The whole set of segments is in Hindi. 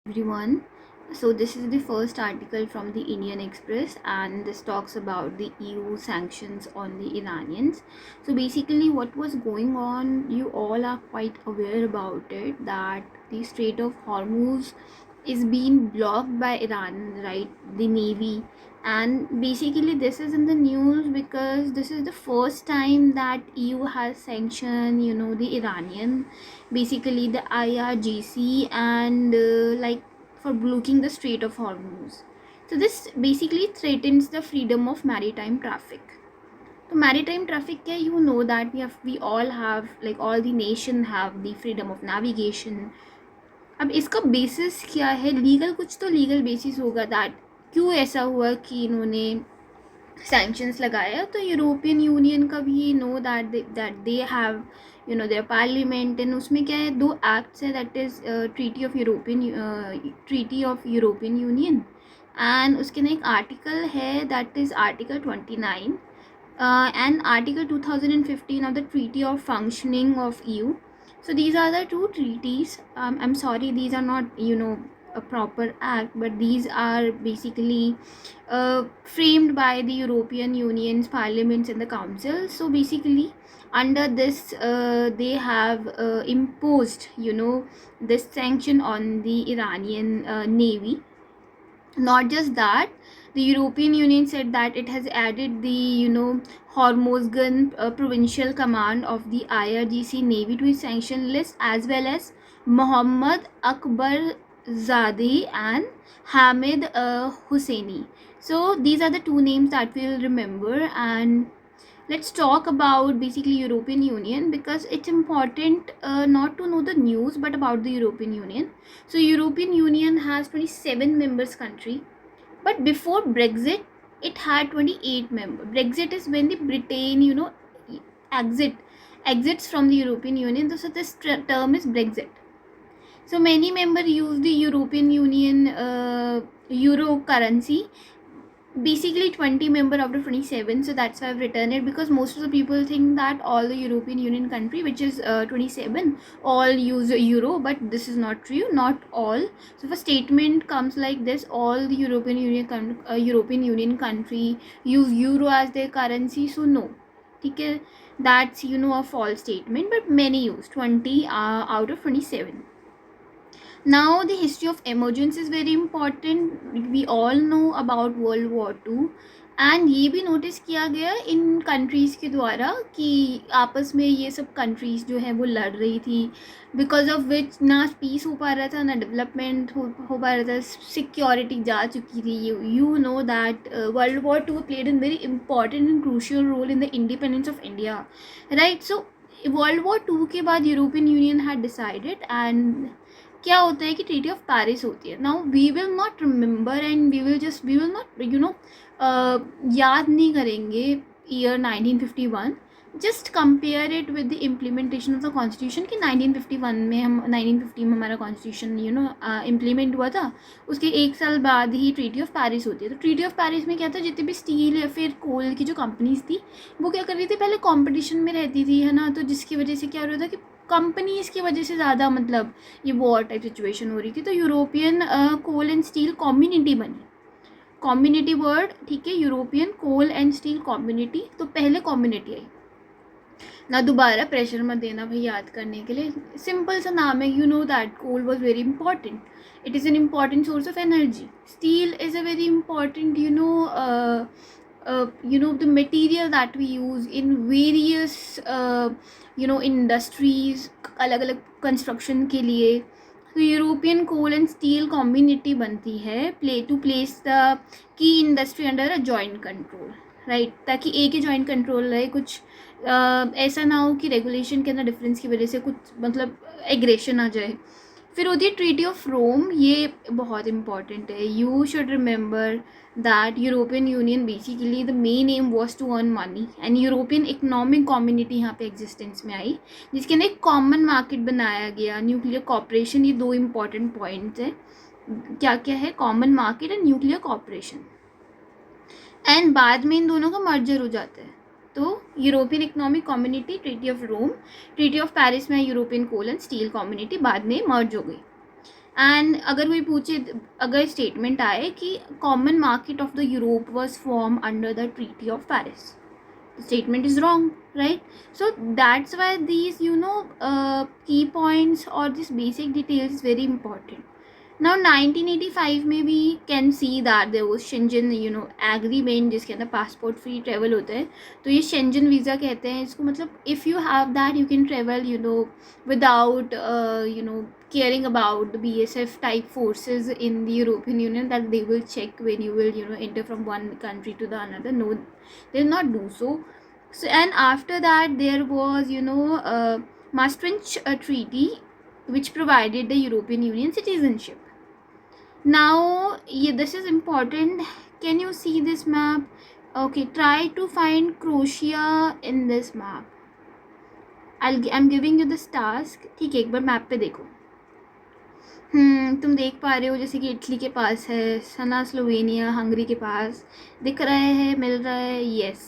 Everyone. So this is the first article from the Indian Express, and this talks about the EU sanctions on the Iranians. So basically what was going on, you all are quite aware about it, that the Strait of Hormuz is being blocked by Iran, right? The navy. And basically this is in the news because this is the first time that EU has sanctioned, the Iranian, basically the IRGC, and for blocking the Strait of Hormuz. So this basically threatens the freedom of maritime traffic. So maritime traffic क्या, that we all have, like all the nation have the freedom of navigation. अब इसका बेसिस क्या है, लीगल कुछ तो लीगल बेसिस होगा दैट क्यों ऐसा हुआ कि इन्होंने सैंक्शंस लगाया. तो यूरोपियन यूनियन का भी know that they have there parliament, and उसमें क्या है, दो एक्ट्स है, that is treaty of European union, and उसके ना एक आर्टिकल है that is article 29 and article 2015 of the treaty of functioning of EU. So these are the two treaties. I'm sorry, these are not a proper act, but these are basically framed by the European Union's parliaments and the council. So basically under this they have imposed this sanction on the Iranian navy. Not just that, the European Union said that it has added the Hormozgan provincial command of the IRGC navy to its sanction list, as well as Mohammad Akbar Zadeh and Hamid Husseini. So these are the two names that we'll remember. And let's talk about basically European Union, because it's important not to know the news but about the European Union. So European Union has 27 members country, but before Brexit it had 28 members. Brexit is when the Britain exits from the European Union. So this term is Brexit. So many members use the European Union euro currency, basically 20 member out of 27. So that's why I've written it, because most of the people think that all the European Union country, which is 27, all use euro, but this is not true, not all. So if a statement comes like this, all the European Union country use euro as their currency, so no, okay, that's a false statement, but many use 20 out of 27. Now the history of emergence is very important. We all know about World War II, and ये भी नोटिस किया गया इन कंट्रीज़ के द्वारा कि आपस में ये सब कंट्रीज़ जो है वो लड़ रही थी, बिकॉज ऑफ विच ना पीस हो पा रहा था, ना डेवलपमेंट हो पा रहा था, सिक्योरिटी जा चुकी थी. You know that world war two played an very important and crucial role in the independence of India, right. So world war two के बाद European union had decided, and क्या होता है कि ट्रीटी ऑफ पेरिस होती है. Now we will not remember and we will not याद नहीं करेंगे year 1951. Just compare it with the implementation of the constitution कि 1951 में 1950 में हमारा कॉन्स्टिट्यूशन इम्प्लीमेंट हुआ था. उसके एक साल बाद ही ट्रीटी ऑफ पेरिस होती है. तो ट्रीटी ऑफ पेरिस में क्या था, जितने भी स्टील या फिर कोल की जो कंपनीज थी वो क्या कर रही थी, पहले कॉम्पिटिशन में रहती थी, है ना. तो जिसकी वजह से क्या हो रहा था कि कंपनीज की वजह से ज़्यादा ये वॉर टाइप सिचुएशन हो रही थी. तो European coal and steel community बनी, कम्युनिटी वर्ड, ठीक है, European coal and steel community. तो पहले कम्युनिटी आई ना, दोबारा प्रेशर मत देना भाई याद करने के लिए, सिंपल सा नाम है. That coal was very important, it is an important source of energy. Steel is a very important the material that we use in various industries, अलग अलग कंस्ट्रक्शन के लिए. तो European coal and steel community बनती है टू प्लेस द की industry under a joint control, right, ताकि एक ही जॉइंट कंट्रोल रहे. कुछ ऐसा ना हो कि रेगुलेशन के अंदर डिफरेंस की वजह से कुछ एग्रेशन आ जाए. फिर होती है ट्रीटी ऑफ रोम. ये बहुत इंपॉर्टेंट है. You should remember that European union basically the main aim was to earn money, and European economic community यहाँ पे एग्जिस्टेंस में आई, जिसके अंदर एक कॉमन मार्केट बनाया गया, न्यूक्लियर कॉपरेशन. ये दो इंपॉर्टेंट पॉइंट्स हैं. क्या क्या है, common market and nuclear cooperation. And बाद में इन दोनों का मर्जर हो जाता है. तो European economic community, treaty of Rome, treaty of Paris में European coal and steel community बाद में मर्ज हो गई. एंड अगर कोई पूछे, अगर स्टेटमेंट आए कि common market of the Europe was form under the treaty of Paris, statement is wrong, right? So that's why these key points or this basic details is very important. Now 1985 में भी can see that there was Schengen agreement जिसके अंदर passport free travel होता है. तो ये Schengen visa कहते हैं इसको. मतलब if you have that you can travel without caring about the BSF type forces in the European Union that they will check when you will enter from one country to the another. No, they will not do so. So and after that there was Maastricht Treaty which provided the European Union citizenship. Now this is important. Can you see this map? Okay, try to find Croatia in this map. I'm giving you this task. ठीक है, एक बार मैप पे देखो. तुम देख पा रहे हो जैसे कि इटली के पास है ना, स्लोवेनिया, हंगरी के पास दिख रहा है, मिल रहा है. यस,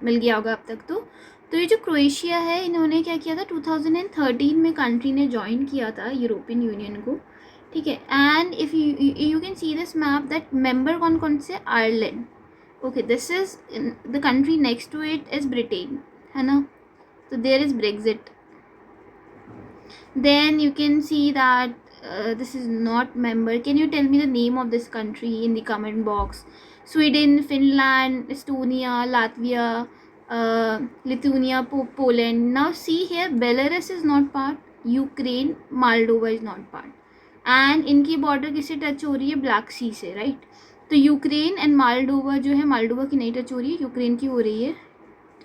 मिल गया होगा अब तक. तो ये जो क्रोएशिया है, इन्होंने क्या किया था 2013 में कंट्री ने ज्वाइन किया था यूरोपियन यूनियन को. ठीक है. And if you can see this map that member कौन कौन से, Ireland. Okay, this is the country next to it is Britain, है ना. तो there is Brexit. Then you can see that this is not member. Can you tell me the name of this country in the comment box? Sweden, Finland, Estonia, Latvia, Lithuania, Poland. Now see here, Belarus is not part, Ukraine, Moldova is not part. And इनकी बॉर्डर किससे टच हो रही है, ब्लैक सी से, राइट. तो यूक्रेन एंड मालडोवा जो है, मालडोवा की नहीं टच हो रही है, यूक्रेन की हो रही है.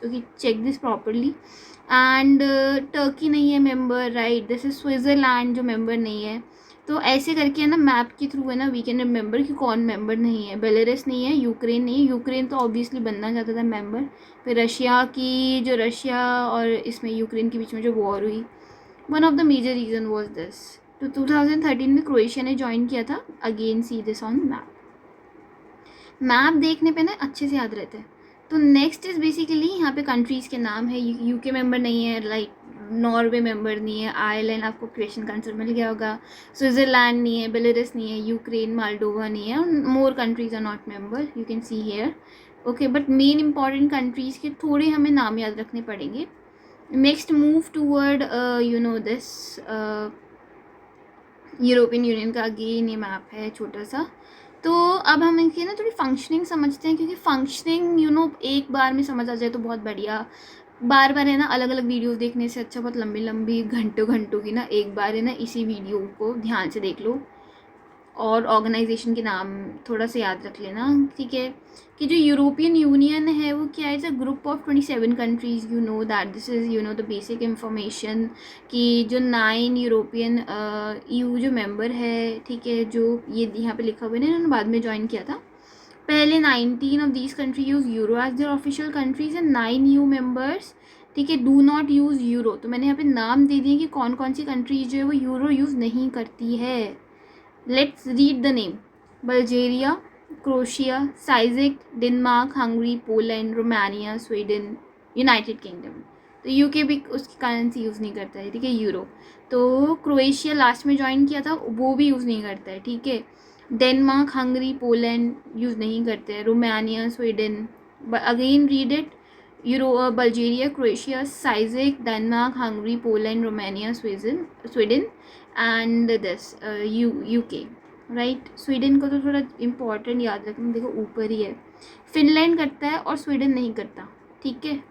Okay, check this properly. And Turkey नहीं है member, right. This is Switzerland जो मेंबर नहीं है. तो ऐसे करके है ना, मैप के थ्रू है ना, वी कैन रिमेंबर कि कौन मेंबर नहीं है. बेलारूस नहीं है, यूक्रेन नहीं है. यूक्रेन तो ऑब्वियसली बनना चाहता था मेंबर. फिर रशिया की, जो रशिया और इसमें यूक्रेन के बीच में जो वॉर हुई, one of the major reason was this. तो 2013 में क्रोएशिया ने ज्वाइन किया था. Again see this on map. Map देखने पे ना अच्छे से याद रहते हैं. तो नेक्स्ट इज़ बेसिकली यहाँ पे कंट्रीज़ के नाम है. यूके मेंबर नहीं है, लाइक नॉर्वे मेंबर नहीं है, आयरलैंड आपको क्वेश्चन का आंसर मिल गया होगा, स्विट्ज़रलैंड नहीं है, बेलारूस नहीं है, यूक्रेन, मालडोवा नहीं है, more countries are not member, you can see here. Okay, but main important countries के थोड़े हमें नाम याद रखने पड़ेंगे. Next move toward this European union का. अगेन ये मैप है छोटा सा. तो अब हम इनकी ना थोड़ी फंक्शनिंग समझते हैं, क्योंकि फंक्शनिंग एक बार में समझ आ जाए तो बहुत बढ़िया. बार बार है ना अलग अलग वीडियोस देखने से अच्छा बहुत लंबी लंबी घंटों की ना एक बार है ना इसी वीडियो को ध्यान से देख लो. और ऑर्गेनाइजेशन के नाम थोड़ा सा याद रख लेना, ठीक है. कि जो यूरोपियन यूनियन है वो क्या है, it's a group of 27 countries. You know that this is the basic information कि जो 9 यूरोपियन EU जो मेंबर है, ठीक है, जो ये यहाँ पे लिखा हुआ है ना, इन्होंने बाद में ज्वाइन किया था. पहले 19 of these country use euro as their official countries and 9 EU members, ठीक है, डू नॉट यूज़ यूरो. तो मैंने यहाँ पे नाम दे दिए कि कौन कौन सी कंट्रीज जो है वो यूरो यूज़ नहीं करती है. Let's read the name. Bulgaria, Croatia, psychic, Denmark, Hungary, Poland, Romania, Sweden, United kingdom. तो यूके भी उसकी करेंसी यूज़ नहीं करता है, ठीक है, यूरो. तो क्रोएशिया लास्ट में ज्वाइन किया था, वो भी यूज़ नहीं करता है, ठीक है. डेनमार्क, हंगरी, पोलैंड यूज़ नहीं करते हैं. Romania, Sweden, again read it. Bulgaria, Croatia, psychic, Denmark, Hungary, Poland, Romania, Sweden and this UK, right. Sweden को तो थोड़ा इम्पॉर्टेंट याद रखना, देखो ऊपर ही है. फिनलैंड करता है और स्वीडन नहीं करता, ठीक है.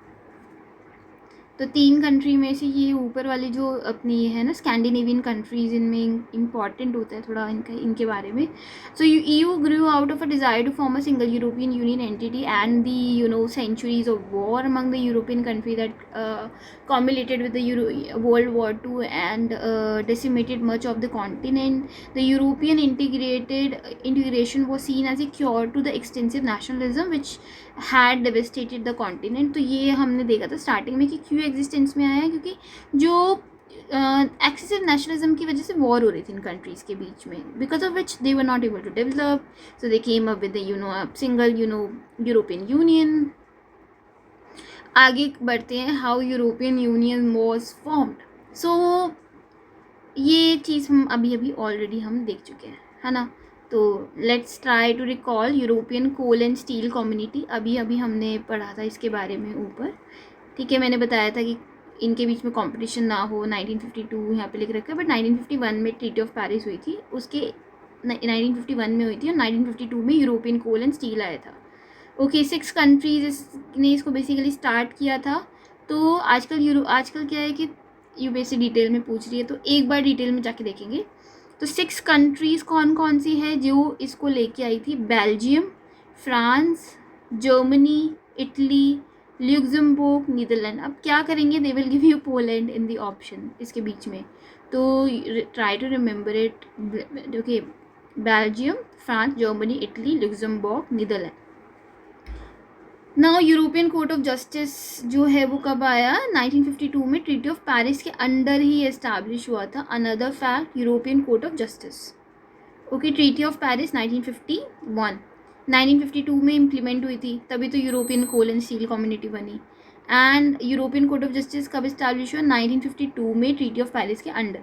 तो 3 कंट्री में से ये ऊपर वाली जो अपनी है ना स्कैंडिनेवियन कंट्रीज़, इनमें इम्पॉर्टेंट होता है थोड़ा इनके बारे में. सो EU grew out of a desire to form a single European Union entity and the centuries of war among the European countries that culminated with the World War II and decimated much of the continent. The European integration was seen as a cure to the extensive nationalism which had devastated the continent. तो ये हमने देखा था स्टार्टिंग में कि क्यों एग्जिस्टेंस में आया है, क्योंकि जो एक्सेसिव नेशनलिज्म की वजह से वॉर हो रही थी इन कंट्रीज़ के बीच में, because of which they were not able to develop. So they came up with single European union. आगे बढ़ते हैं. How European union was formed. So ये चीज़ हम अभी ऑलरेडी हम देख चुके हैं, है ना। तो let's try to recall European coal and steel community. अभी हमने पढ़ा था इसके बारे में ऊपर, ठीक है। मैंने बताया था कि इनके बीच में कंपटीशन ना हो। 1952 यहाँ पे लिख रखा है, बट 1951 में ट्रीटी ऑफ पेरिस हुई थी, उसके 1951 में हुई थी, और 1952 में यूरोपियन कोल एंड स्टील आया था। ओके, 6 कंट्रीज ने इसको बेसिकली स्टार्ट किया था। तो आजकल क्या है कि यूपीएससी डिटेल में पूछ रही है, तो एक बार डिटेल में जाके देखेंगे। तो 6 कंट्रीज़ कौन कौन सी है जो इसको लेके आई थी? Belgium, France, Germany, Italy, Luxembourg, Netherland. अब क्या करेंगे, they will give you Poland in the option इसके बीच में, तो try to remember it. Okay, Belgium, France, Germany, Italy, Luxembourg, Netherland. Now European court of justice जो है वो कब आया? 1952 में ट्रीटी ऑफ पेरिस के अंडर ही एस्टैब्लिश हुआ था। Another fact, European court of justice. Okay, treaty of Paris 1951, 1952 में इम्प्लीमेंट हुई थी, तभी तो European coal and steel community बनी। And European court of justice कब इस्टैब्लिश हुआ? 1952 में ट्रीटी ऑफ पेरिस के अंडर।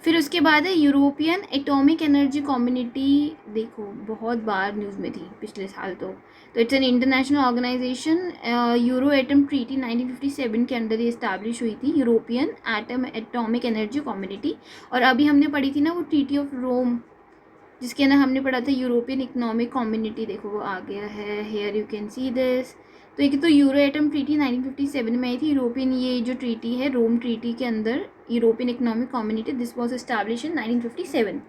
फिर उसके बाद है यूरोपियन एटॉमिक एनर्जी कम्युनिटी। देखो बहुत बार न्यूज़ में थी पिछले साल। तो it's an international organisation. Euratom treaty 1957 के अंडर ही इस्टेब्लिश हुई थी, यूरोपियन एटॉमिक एनर्जी कम्युनिटी। और अभी हमने पढ़ी थी ना वो ट्रीटी ऑफ रोम, जिसके अंदर हमने पढ़ा था यूरोपियन इकोनॉमिक कम्युनिटी। देखो वो आ गया है, here you can see this. तो एक तो यूरो एटम ट्रीटी 1957 में आई थी। यूरोपियन ये जो ट्रीटी है, रोम ट्रीटी के अंदर European economic community, this was established in 1957।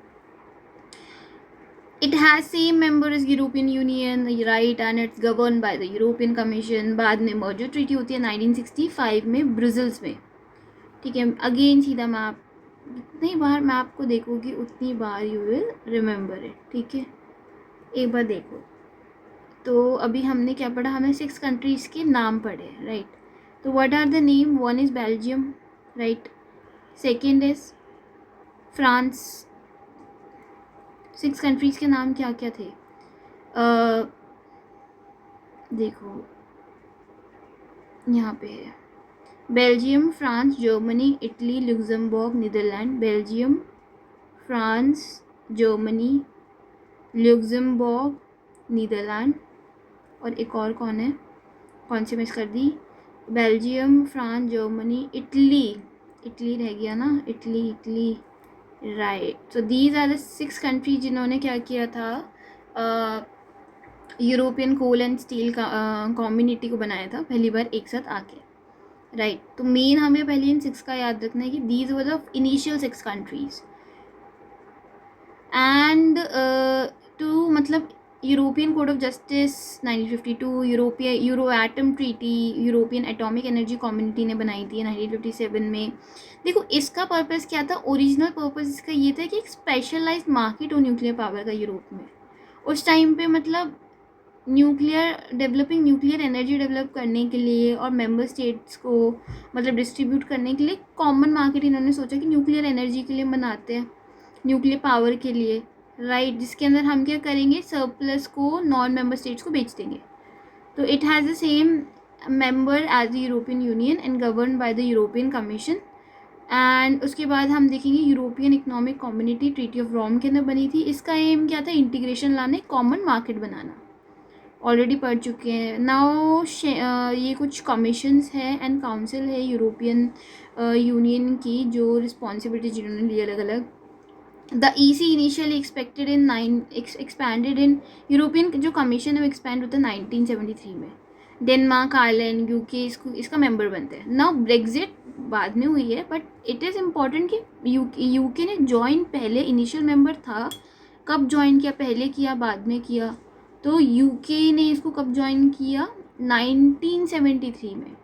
It has same member as European union, right, and its govern by the European commission. बाद में मर्जर ट्रीटी होती है 1965 में ब्रुसेल्स में, ठीक है। अगेन सीधा मैप, जितनी बार मैप को देखोगी उतनी बार यू विल रिमेंबर इट, ठीक है। एक बार देखो। तो अभी हमने क्या पढ़ा? हमने 6 कंट्रीज़ के नाम पढ़े, राइट। तो what are the name? One is Belgium, right. Second is France. 6 countries के नाम क्या क्या थे? देखो यहाँ पे है Belgium, France, Germany, Italy, Luxembourg, Netherland. Belgium, France, Germany, Luxembourg, Netherland. और एक और कौन है? कौन सी मिस कर दी? Belgium, France, Germany, Italy. Italy रह गया ना, Italy, right. So these are the 6 country जिन्होंने क्या किया था, यूरोपियन कोल एंड स्टील का कम्युनिटी को बनाया था पहली बार एक साथ आके, राइट। तो मेन हमें पहले इन 6 का याद रखना है कि these were the initial 6 countries. And two मतलब European code of justice 1952, Euratom treaty European atomic energy community ने बनाई थी 1957 में। देखो इसका पर्पस क्या था? ओरिजिनल पर्पस इसका ये था कि एक स्पेशलाइज्ड मार्केट हो न्यूक्लियर पावर का यूरोप में उस टाइम पे, मतलब न्यूक्लियर एनर्जी डेवलप करने के लिए और मेंबर स्टेट्स को मतलब डिस्ट्रीब्यूट करने के लिए कॉमन मार्केट इन्होंने सोचा कि न्यूक्लियर एनर्जी के लिए बनाते हैं, न्यूक्लियर पावर के लिए, राइट। जिसके अंदर हम क्या करेंगे, सरप्लस को नॉन मेंबर स्टेट्स को बेच देंगे। तो it has the same member as the European union and govern by the European commission. And उसके बाद हम देखेंगे European economic community treaty of Rome के अंदर बनी थी। इसका एम क्या था? इंटीग्रेशन लाने, कॉमन मार्केट बनाना। ऑलरेडी पढ़ चुके हैं। नाउ ये कुछ कमीशंस है एंड काउंसिल है यूरोपियन यूनियन की जो रिस्पॉन्सिबिलिटी जिन्होंने ली अलग अलग। The EC initially expanded in European जो कमीशन है वो एक्सपैंड होता है 1973 में। डेनमार्क, आयरलैंड, UK इसका मेंबर बनते हैं। नाउ ब्रेग्जिट बाद में हुई है, बट इट इज़ इम्पॉर्टेंट कि UK ने ज्वाइन पहले, इनिशियल मेंबर था। कब ज्वाइन किया? पहले किया बाद में किया? तो UK ने इसको कब ज्वाइन किया? 1973 में।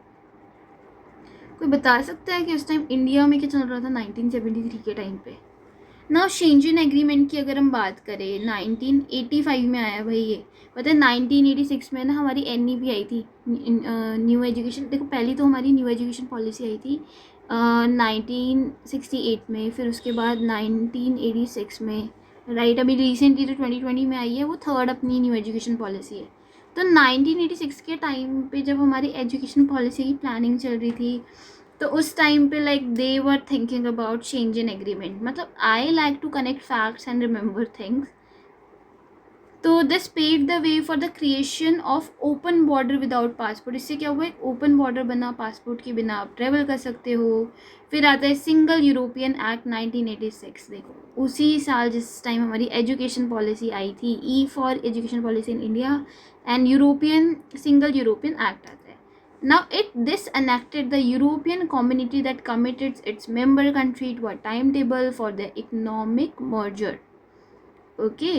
कोई बता सकता है कि उस टाइम इंडिया में क्या चल रहा था 1973 के टाइम पे? ना शेंजन एग्रीमेंट की अगर हम बात करें 1985 में आया भाई ये। पता है 1986 में ना हमारी NEP आई थी, न्यू एजुकेशन। देखो पहली तो हमारी न्यू एजुकेशन पॉलिसी आई थी 1968 में, फिर उसके बाद 1986 में, राइट। अभी रिसेंटली जो 2020 में आई है वो थर्ड अपनी न्यू एजुकेशन पॉलिसी है। तो 1986 के टाइम पे जब हमारी एजुकेशन पॉलिसी की प्लानिंग चल रही थी तो उस टाइम पे like they were thinking about Schengen agreement. मतलब I like to connect facts and remember things. तो this pave the way for the creation of open border without passport. इससे क्या हुआ, एक ओपन बॉर्डर बना, पासपोर्ट के बिना आप ट्रेवल कर सकते हो. फिर आता है सिंगल यूरोपियन एक्ट 1986. देखो उसी साल जिस टाइम हमारी एजुकेशन पॉलिसी आई थी, E for education policy in India and European single European act आता है. Now this enacted the European community that committed its member country to a timetable for the economic merger. Okay.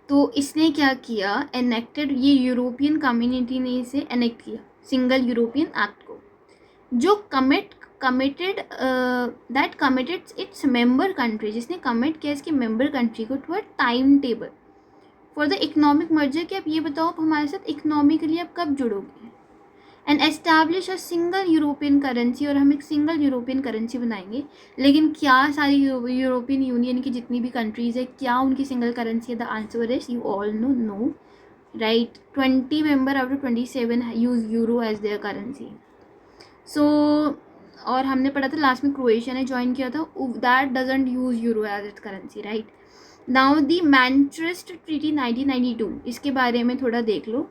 तो इसने क्या किया, एनेक्टेड, ये यूरोपियन कम्युनिटी ने इसे एनेक्ट किया सिंगल यूरोपियन एक्ट को, जो कमिटेड इट्स मेंबर कंट्री, जिसने कमिट किया इसके मेंबर कंट्री को to a time table for the economic merger, कि आप ये बताओ आप हमारे साथ इकोनॉमिकली आप कब जुड़ोगे, and establish a single European currency, और हम एक सिंगल यूरोपियन करेंसी बनाएंगे. लेकिन क्या सारी यूरोपियन यूनियन की जितनी भी कंट्रीज़ है, क्या उनकी सिंगल करेंसी है? The answer is you all know right. 20 member out of 27 use euro as their currency. So और हमने पढ़ा था लास्ट में क्रोएशिया ने ज्वाइन किया था, that doesn't use euro as its currency, right. Now the Manchester treaty 1992, इसके बारे में थोड़ा देख लो.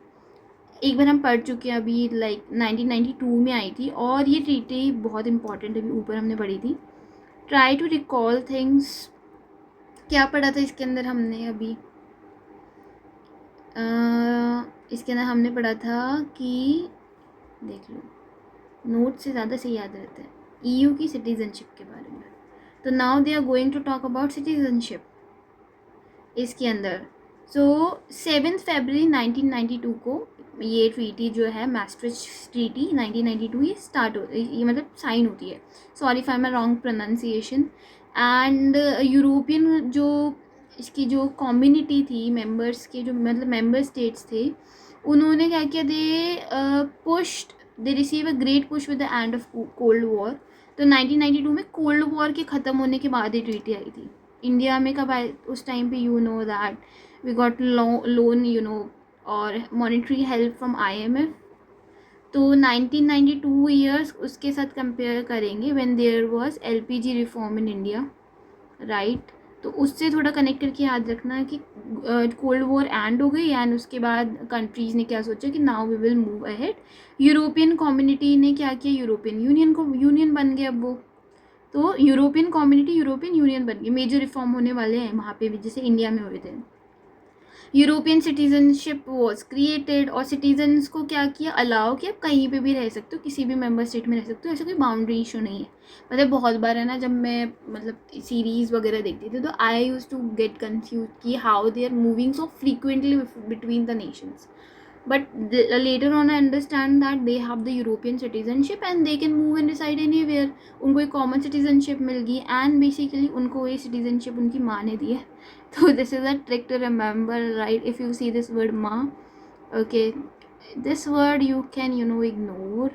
एक बार हम पढ़ चुके हैं अभी, लाइक 1992 में आई थी, और ये ट्रीटी बहुत इंपॉर्टेंट है, अभी ऊपर हमने पढ़ी थी. Try to recall things. क्या पढ़ा था इसके अंदर हमने अभी? इसके अंदर हमने पढ़ा था कि, देख लो नोट से ज़्यादा से याद रहता है, EU की सिटीजनशिप के बारे में. तो now they are going to talk about citizenship इसके अंदर. सो 7 फरवरी 1992 को ये ट्रीटी जो है, मैस्ट्रिक्ट ट्रीटी 1992, ये स्टार्ट हो, ये मतलब साइन होती है. Sorry for my wrong pronunciation. And European जो इसकी जो कम्युनिटी थी, मेंबर्स के जो मतलब मेंबर स्टेट्स थे, उन्होंने क्या किया, they receive a great push with the end of cold war. तो 1992 में कोल्ड वॉर के ख़त्म होने के बाद ये ट्रीटी आई थी. इंडिया में कब आए उस टाइम पे, you know that we got loan, you know, और मॉनेटरी हेल्प फ्रॉम IMF. तो 1992 ईयर्स उसके साथ कंपेयर करेंगे when there was LPG reform in India, right. तो उससे थोड़ा कनेक्ट करके याद रखना है कि कोल्ड वॉर एंड हो गई, एंड उसके बाद कंट्रीज़ ने क्या सोचा कि now we will move ahead. European community ने क्या किया, यूरोपियन यूनियन बन गया अब वो. तो यूरोपियन कम्युनिटी यूरोपियन यूनियन बन गई. मेजर रिफॉर्म होने वाले हैं वहाँ पे भी, जैसे इंडिया में हुए थे. यूरोपियन सिटीजनशिप वॉज क्रिएटेड, और सिटीजन्स को क्या किया, अलाउ कि आप कहीं पे भी रह सकते हो, किसी भी मेंबर स्टेट में रह सकते हो, ऐसा कोई बाउंड्री इशू नहीं है. मतलब बहुत बार है ना, जब मैं मतलब सीरीज़ वगैरह देखती थी, तो I use to get confuse कि how they are moving so frequently between the nations. But later on I understand that they have the European citizenship and they can move and reside anywhere. उनको एक common citizenship मिल गई, and basically उनको ये citizenship उनकी माँ ने दी है. तो this is a trick to remember, right? If you see this word माँ, okay, this word you can ignore.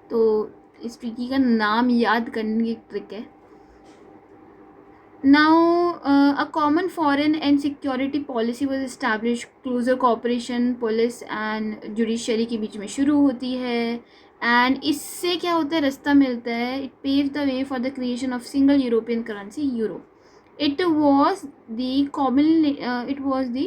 तो इस ट्रिकी का नाम याद करने की एक ट्रिक है. Now, a common foreign and security policy was established. Closer cooperation police and judiciary के बीच में शुरू होती है, and इससे क्या होता है, रास्ता मिलता है. It paved the way for the creation of single European currency, euro. It was the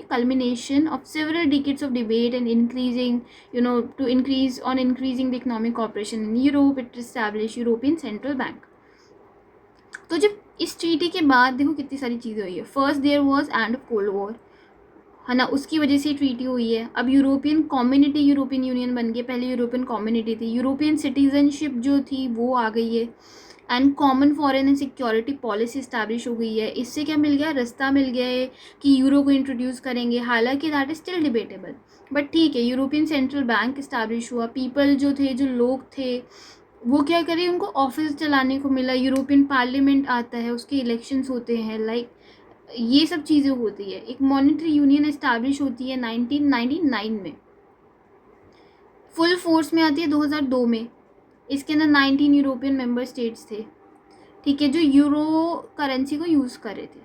culmination of several decades of debate and increasing the economic cooperation in Europe. It established European Central Bank. तो जब इस ट्रीटी के बाद देखो कितनी सारी चीज़ें हुई है. First there was end of cold war, है ना, उसकी वजह से ट्रीटी हुई है. अब यूरोपियन कम्युनिटी यूरोपियन यूनियन बन गई. पहले यूरोपियन कम्युनिटी थी. यूरोपियन सिटीजनशिप जो थी वो आ गई है, and common foreign and security policy establish हो गई है. इससे क्या मिल गया, रास्ता मिल गया है कि यूरो को इंट्रोड्यूस करेंगे. हालांकि that is still debatable, but ठीक है. यूरोपियन सेंट्रल बैंक इस्टेब्लिश हुआ. पीपल जो थे, जो लोग थे, वो क्या करें, उनको ऑफिस चलाने को मिला. यूरोपियन पार्लियामेंट आता है, उसके इलेक्शंस होते हैं, लाइक ये सब चीज़ें होती है. एक मॉनेटरी यूनियन इस्टेब्लिश होती है 1999 में, फुल फोर्स में आती है 2002 में. इसके अंदर 19 यूरोपियन मेंबर स्टेट्स थे, ठीक है, जो यूरो करेंसी को यूज़ कर रहे थे.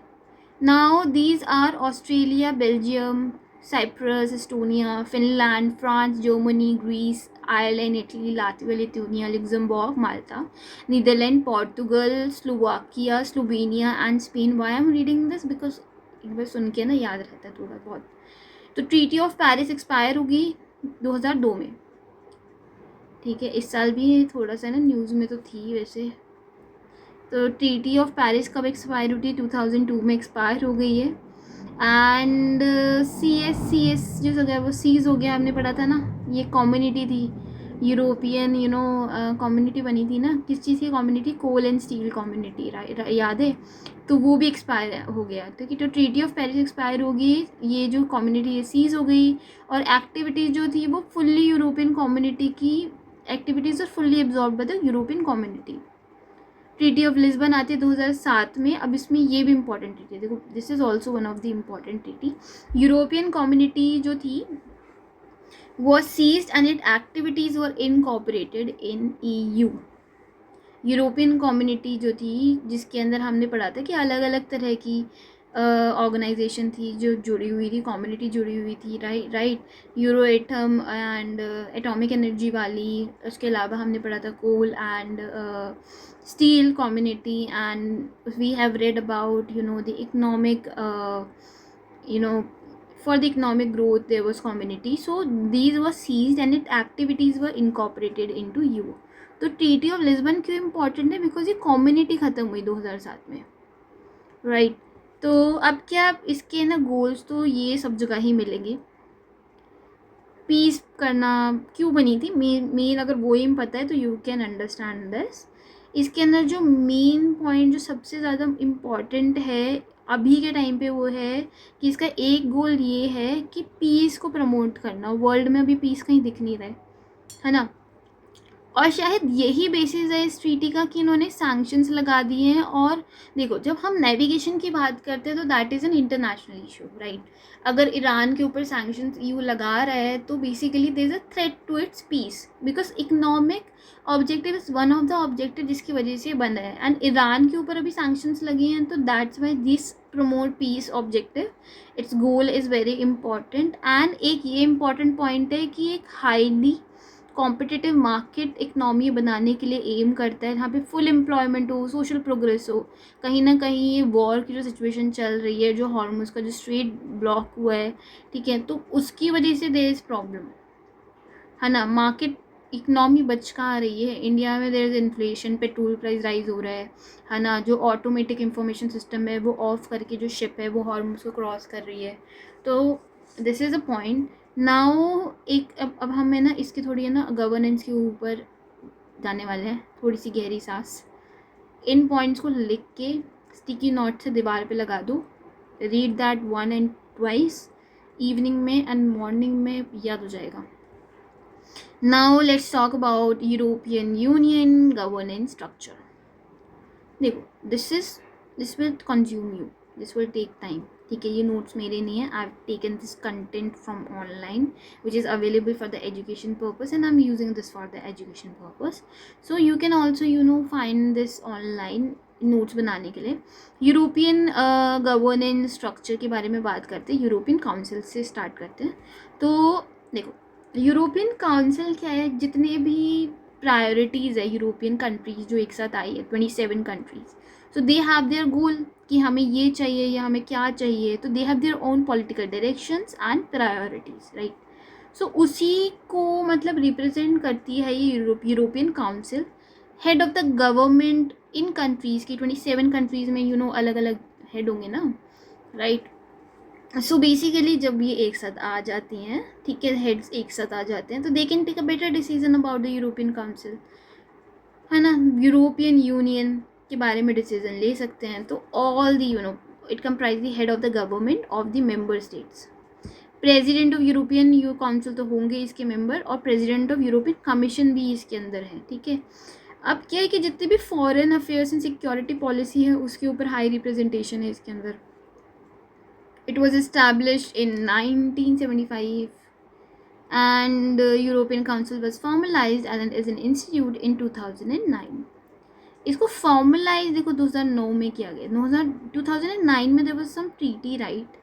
Now these are Australia, Belgium, Cyprus, Estonia, Finland, France, Germany, Greece, Ireland, Italy, Latvia, Lithuania, Luxembourg, Malta, Netherland, Portugal, Slovakia, Slovenia and Spain. Why I am reading this? Because एक बार सुन के ना याद रहता है थोड़ा बहुत. तो ट्रीटी ऑफ पेरिस एक्सपायर होगी 2002 में. ठीक है, इस साल भी थोड़ा सा ना न्यूज़ में तो थी वैसे. तो ट्रीटी ऑफ पेरिस कब एक्सपायर हुई? 2002 में एक्सपायर हो गई है. एंड सी एस जो जगह है वो सीज हो गया. हमने पढ़ा था ना, ये कम्युनिटी थी, यूरोपियन कम्युनिटी बनी थी ना. किस चीज़ की community? Coal and steel community, याद है? तो वो भी एक्सपायर हो गया. ठीक है, तो ट्रीटी ऑफ पेरिस एक्सपायर होगी, ये जो कम्युनिटी है सीज हो गई. और एक्टिविटीज़ जो थी वो फुल्ली यूरोपियन कम्युनिटी की एक्टिविटीज़ और fully absorb by the European community. Treaty of Lisbon आती है 2007 में. अब इसमें ये भी इंपॉर्टेंट ट्रीटी है, देखो this is also one of the important treaty. European community जो थी was seized and its activities were incorporated in EU. European community जो थी जिसके अंदर हमने पढ़ा था कि अलग अलग तरह की ऑर्गेनाइजेशन थी जो जुड़ी हुई थी, कम्युनिटी जुड़ी हुई थी. Right. Euratom and atomic energy वाली. उसके अलावा हमने पढ़ा था coal and steel community. And we have read about the economic for the economic growth there was community. So these were seized and its activities were incorporated into EU. तो ट्रीटी ऑफ लिस्बन क्यों इम्पॉर्टेंट है? बिकॉज ये कम्युनिटी ख़त्म हुई 2007 में. राइट. तो अब क्या इसके ना गोल्स तो ये सब जगह ही मिलेंगे. पीस करना क्यों बनी थी मेन अगर वो ही पता है तो यू कैन अंडरस्टैंड दिस. इसके अंदर जो मेन पॉइंट जो सबसे ज़्यादा इम्पॉर्टेंट है अभी के टाइम पे वो है कि इसका एक गोल ये है कि पीस को प्रमोट करना. वर्ल्ड में अभी पीस कहीं दिख नहीं रहा है ना. और शायद यही बेसिस है इस ट्रीटी का कि इन्होंने सैंक्शंस लगा दिए हैं. और देखो जब हम नेविगेशन की बात करते हैं तो that is an international issue. Right. अगर ईरान के ऊपर सैंक्शंस यू लगा रहा है तो basically there is a threat to its peace. Because economic objective is one of the objective जिसकी वजह से बना है. एंड ईरान के ऊपर अभी सैंक्शंस लगे हैं तो that's why this promote peace objective. Its goal is very important. And एक ये इंपॉर्टेंट पॉइंट है कि एक हाईली कॉम्पिटिटिव मार्केट इकनॉमी बनाने के लिए एम करता है, जहाँ पे फुल एम्प्लॉयमेंट हो, सोशल प्रोग्रेस हो. कहीं ना कहीं ये वॉर की जो सिचुएशन चल रही है, जो हॉर्मुज का जो स्ट्रेट ब्लॉक हुआ है, ठीक है, तो उसकी वजह से देयर इज़ प्रॉब्लम है ना. मार्केट इकनॉमी बच कहाँ रही है? इंडिया में there is inflation, petrol price rise हो रहा है ना. जो ऑटोमेटिक इंफॉर्मेशन सिस्टम है वो ऑफ करके जो शिप है वो हॉर्मुज को क्रॉस कर रही है. तो this is a point. Now एक अब हम है ना इसकी थोड़ी है ना गवर्नेंस के ऊपर जाने वाले हैं. थोड़ी सी गहरी सांस. इन पॉइंट्स को लिख के स्टिकी नोट से दीवार पे लगा दो. Read that one and twice. Evening में एंड मॉर्निंग में याद हो जाएगा. Now let's talk about European Union governance structure. देखो this will consume you, this will take time. ठीक है, ये नोट्स मेरे नहीं है. I have taken this content from online which is available for the education purpose and I am using this for the education purpose. So you can also find this online notes बनाने के लिए. यूरोपियन गवर्नेंस स्ट्रक्चर के बारे में बात करते हैं. यूरोपियन काउंसिल से स्टार्ट करते हैं. तो देखो यूरोपियन काउंसिल क्या है? जितने भी प्रायोरिटीज़ है यूरोपियन कंट्रीज़ जो एक साथ आई है, 27 countries, so they have their goal कि हमें ये चाहिए या हमें क्या चाहिए. तो they have their own political directions and priorities. Right. So उसी को मतलब रिप्रेजेंट करती है ये European Council. Head of the government in countries की 27 कंट्रीज़ में अलग अलग हेड होंगे ना. राइट. सो बेसिकली जब ये एक साथ आ जाती हैं, ठीक है, हेड्स एक साथ आ जाते हैं तो they can take a better decision about the European council, है ना. यूरोपियन यूनियन के बारे में डिसीजन ले सकते हैं. तो all the it comprise the head of the government of the member states. President of European council तो होंगे इसके मेंबर, और प्रेसिडेंट ऑफ यूरोपियन कमीशन भी इसके अंदर है. ठीक है. अब क्या है कि जितने भी foreign affairs and security policy है उसके ऊपर हाई रिप्रेजेंटेशन है इसके अंदर. It was established in 1975 and European Council was formalized as an institute in 2009. इसको फॉर्मलाइज देखो 2009 में किया गया. 2009 में there was some treaty, right?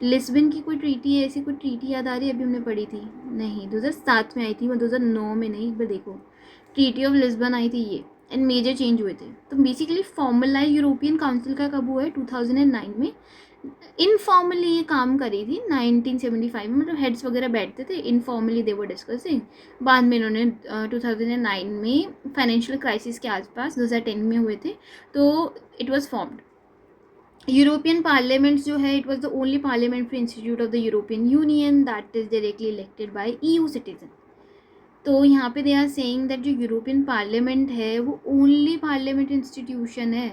Lisbon की कोई ट्रीटी है, ऐसी कोई ट्रीटी याद आ रही है? अभी हमने पढ़ी थी, नहीं 2007 में आई थी, वो 2009 में नहीं। एक बार देखो, ट्रीटी ऑफ लिस्बन आई थी ये, एंड मेजर चेंज हुए थे। तो बेसिकली फॉर्मलाइज यूरोपियन काउंसिल का कब हुआ है? 2009 में। इनफॉर्मली ये काम करी थी 1975 में, मतलब हेड्स वगैरह बैठते थे, इनफॉर्मली दे वर डिस्कसिंग। बाद में इन्होंने 2009 में फाइनेंशियल क्राइसिस के आसपास 2010 में हुए थे, तो it was formed. European parliament जो है, it was the only parliamentary institute of the European union that is directly elected by EU citizen. तो यहाँ पे दे आर सेइंग दैट जो यूरोपियन पार्लियामेंट है वो ओनली पार्लियामेंट इंस्टीट्यूशन है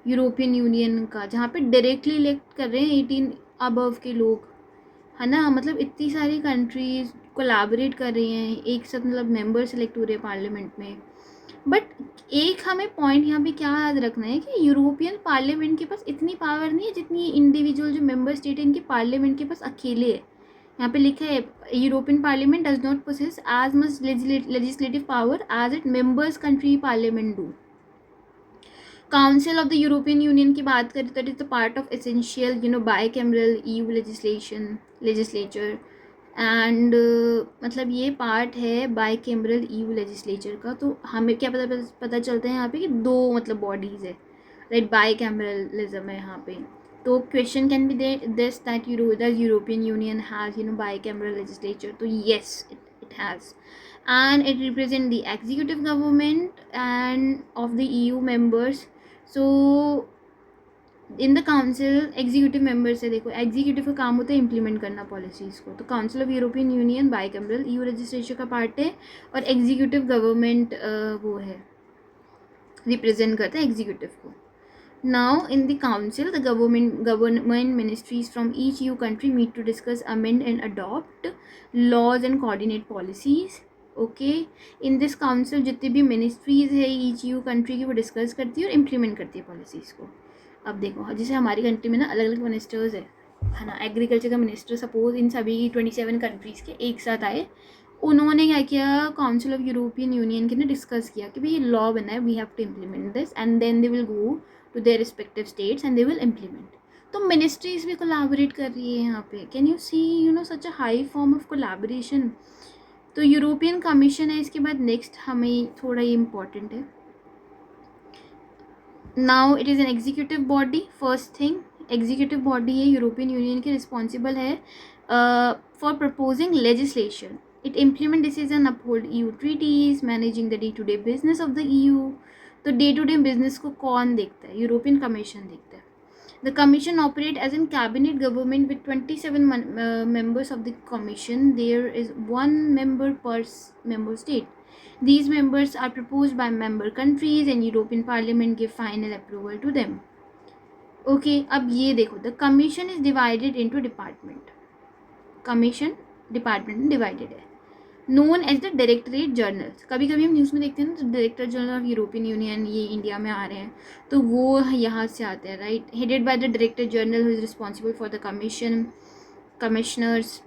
यूरोपियन यूनियन का जहाँ पे डायरेक्टली इलेक्ट कर रहे हैं 18 अबव के लोग, है ना। मतलब इतनी सारी कंट्रीज कोलैबोरेट कर रही हैं एक साथ, मतलब मेंबर सेलेक्ट हो रहे हैं पार्लियामेंट में। बट एक हमें पॉइंट यहाँ पे क्या याद रखना है कि यूरोपियन पार्लियामेंट के पास इतनी पावर नहीं है जितनी इंडिविजुअल जो मेंबर स्टेट है इनके पार्लियामेंट के पास अकेले है। यहाँ पे लिखा है European parliament does not possess as much legislative power as it members country parliament do. Council of the European union की बात करें that is the part of essential bicameral EU legislature and मतलब ये पार्ट है बाइकैमरल EU लेजिस्लेचर का। तो हमें क्या पता चलता है यहाँ पे कि दो मतलब बॉडीज़ है, राइट, बाइकैमरलिज्म है यहाँ पे। तो question can be this that European union has bicameral legislature. तो yes, it has, and it represent the executive government and of the EU members. So in the council executive members है। देखो एग्जीक्यूटिव का काम होता है इम्प्लीमेंट करना पॉलिसीज़ को। तो council of European union bicameral EU legislature का पार्ट है, और एग्जीक्यूटिव गवर्नमेंट वो है, रिप्रेजेंट करता है एग्जीक्यूटिव को। Now in the council the government ministries from each EU country meet to discuss, amend and adopt laws and coordinate policies. Okay, in this council जितनी भी मिनिस्ट्रीज़ है ईच EU कंट्री की वो डिस्कस करती है और इम्प्लीमेंट करती है पॉलिसीज़ को। अब देखो जैसे हमारी कंट्री में ना अलग अलग मिनिस्टर्स है ना। एग्रीकल्चर का मिनिस्टर सपोज इन सभी 27 कंट्रीज़ के एक साथ आए, उन्होंने क्या किया, काउंसिल ऑफ यूरोपियन यूनियन के ने डिस्कस किया कि भाई ये लॉ बना है, we have to implement this, and then they will go to their respective states and they will implement. तो मिनिस्ट्रीज भी कोलैबोरेट कर रही है यहाँ पे। Can you see such a high form of collaboration. तो यूरोपियन कमीशन है, इसके बाद नेक्स्ट हमें थोड़ा ये इम्पॉर्टेंट है। Now it is an executive body. First thing, executive body है यूरोपियन यूनियन की, रिस्पॉन्सिबल है for proposing legislation. It implement decision, uphold EU treaties, managing the day to day business of the EU। तो डे टू डे बिजनेस को कौन देखता है? यूरोपियन कमीशन देखता है। The Commission operates as a cabinet government with 27 members of the Commission. There is one member per member state. These members are proposed by member countries and European Parliament give final approval to them. Okay, अब ये देखो, the Commission is divided into department. Commission department divided है, known as the directorate generals. कभी कभी हम न्यूज़ में देखते हैं ना, तो director general of European union ये इंडिया में आ रहे हैं, तो वो यहाँ से आते हैं, right. Headed by the director general who is responsible for the commissioners.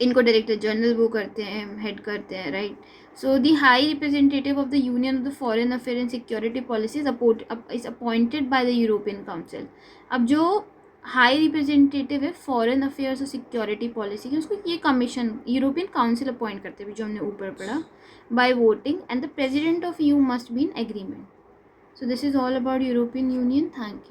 इनको डायरेक्टर जनरल वो करते हैं, हेड करते हैं, right. So the high representative of the union of the foreign affair and security policy is appointed by the European council. अब जो हाई रिप्रेजेंटेटिव है फॉरेन अफेयर्स और सिक्योरिटी पॉलिसी की, उसको ये कमीशन यूरोपियन काउंसिल अपॉइंट करते हैं, जो हमने ऊपर पढ़ा, by voting, and the president of EU must be in agreement. So this is all about European union. Thank you.